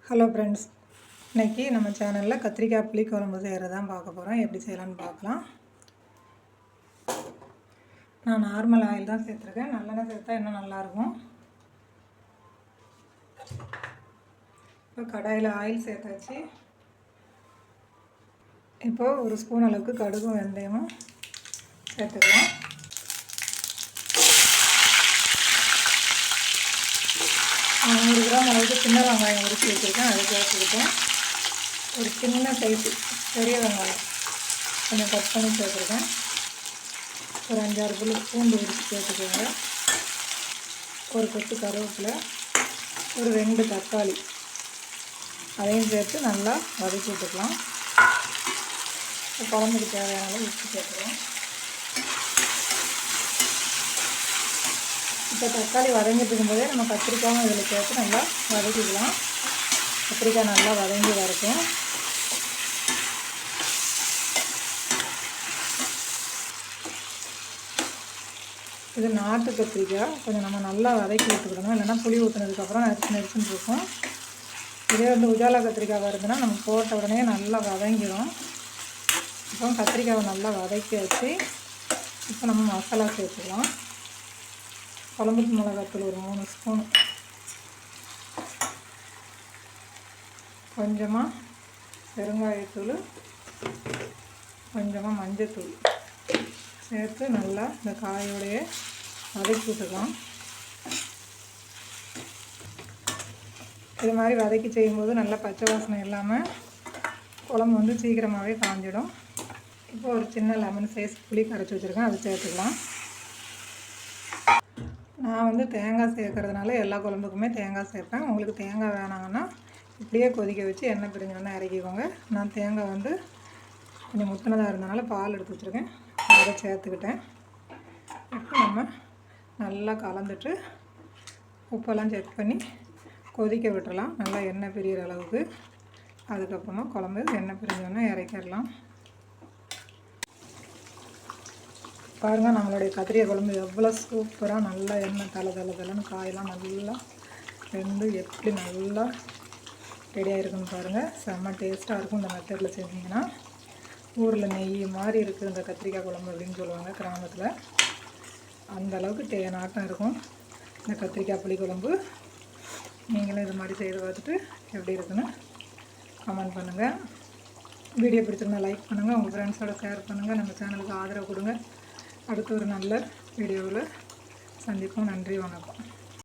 Hello friends, இன்றைக்கி நம்ம சேனலில் கத்திரிக்காய் புளிக்குழம்பு செய்கிறதான் பார்க்க போகிறோம். எப்படி செய்யலான்னு பார்க்கலாம். நான் நார்மல் ஆயில் தான் சேர்த்துருக்கேன். நல்லெண்ணெய் சேர்த்தா இன்னும் நல்லாயிருக்கும். இப்போ கடாயில் ஆயில் சேர்த்தாச்சு. இப்போது ஒரு ஸ்பூன் அளவுக்கு கடுகும் வெந்தயமும் சேர்த்துக்கலாம். நான் 100 கிராம் அளவுக்கு சின்ன வெங்காயம் உரிச்சு வச்சுருக்கேன், அதை சேர்த்துக்கிட்டேன். ஒரு சின்ன சைஸு பெரிய வெங்காயம் கொஞ்சம் கட் பண்ணி சேர்த்துருக்கேன். ஒரு 5-6 புல் பூண்டு உரிச்சு சேர்த்துக்கோங்க. ஒரு கொத்து கருவேப்பிலை, ஒரு 2 தக்காளி அதையும் சேர்த்து நல்லா வதக்கி விட்டுக்கலாம். குழம்புக்கு தேவையான அளவு உப்பு சேர்த்துக்கலாம். இப்போ தக்காளி வதங்கிட்டு இருக்கும்போதே நம்ம கத்திரிக்காயும் இதில் சேர்த்து நல்லா வதக்கிக்கலாம். கத்திரிக்காய் நல்லா வதங்கி வரட்டும். இது நாட்டு கத்திரிக்காய், கொஞ்சம் நம்ம நல்லா வதக்கி விட்டுக்கணும். இல்லைன்னா புளி ஊற்றுனதுக்கப்புறம் நெரிச்சுன்னு இருக்கும். இதே உஜாலா கத்திரிக்காய் வருதுன்னா நம்ம போட்ட உடனே நல்லா வதங்கிடும். இப்போ கத்திரிக்காவை நல்லா வதக்கி வச்சு இப்போ நம்ம மசாலா சேர்த்துக்கலாம். குழம்புக்கு மிளகாத்தூள் ஒரு 3 ஸ்பூன், கொஞ்சமாக பெருங்காயத்தூள், கொஞ்சமாக மஞ்சத்தூள் சேர்த்து நல்லா இந்த காயோடையே வதக்கி விட்டுக்கலாம். இது மாதிரி வதக்கி செய்யும்போது நல்லா பச்சை வாசனை இல்லாமல் குழம்பு சீக்கிரமாகவே காஞ்சிடும். இப்போ ஒரு சின்ன லெமன் சைஸ் புளி கரைச்சி வச்சுருக்கேன், அதை சேர்த்துக்கலாம். நான் தேங்காய் சேர்க்கறதுனால எல்லா குழம்புக்குமே தேங்காய் சேர்ப்பேன். உங்களுக்கு தேங்காய் வேணாங்கன்னா இப்படியே கொதிக்க வச்சு எண்ணெய் பிரிஞ்சோன்னா இறக்கிக்கோங்க. நான் தேங்காய் கொஞ்சம் முத்தினதாக இருந்தனால பால் எடுத்து வச்சுருக்கேன், அதை சேர்த்துக்கிட்டேன். இப்போ நம்ம நல்லா கலந்துட்டு உப்பெல்லாம் செக் பண்ணி கொதிக்க விட்டுறலாம், நல்லா எண்ணெய் பிரிகிற அளவுக்கு. அதுக்கப்புறமா குழம்பு எண்ணெய் பிரிஞ்சோன்னா இறக்கிடலாம். பாருங்கள், நம்மளுடைய கத்திரிக்காய் குழம்பு எவ்வளோ சூப்பராக நல்லா எண்ணெய் தலைன்னு காயெல்லாம் நல்லா வெந்து எப்படி நல்லா ரெடியாக இருக்குன்னு பாருங்கள். செம்ம டேஸ்ட்டாக இருக்கும். இந்த மெத்தடில் செஞ்சிங்கன்னா ஊரில் நெய் மாதிரி இருக்குது இந்த கத்திரிக்காய் குழம்பு அப்படின்னு சொல்லுவாங்க கிராமத்தில். அந்தளவுக்கு நாட்டம் இருக்கும் இந்த கத்திரிக்காய் புளி குழம்பு. நீங்களும் இது மாதிரி செய்து பார்த்துட்டு எப்படி இருக்குன்னு கமெண்ட் பண்ணுங்கள். வீடியோ பிடிச்சிருந்தா லைக் பண்ணுங்கள், உங்கள் ஃப்ரெண்ட்ஸோட ஷேர் பண்ணுங்கள். நம்ம சேனலுக்கு ஆதரவு கொடுங்க. அடுத்த ஒரு நல்ல வீடியோவில் சந்திப்போம். நன்றி, வணக்கம்.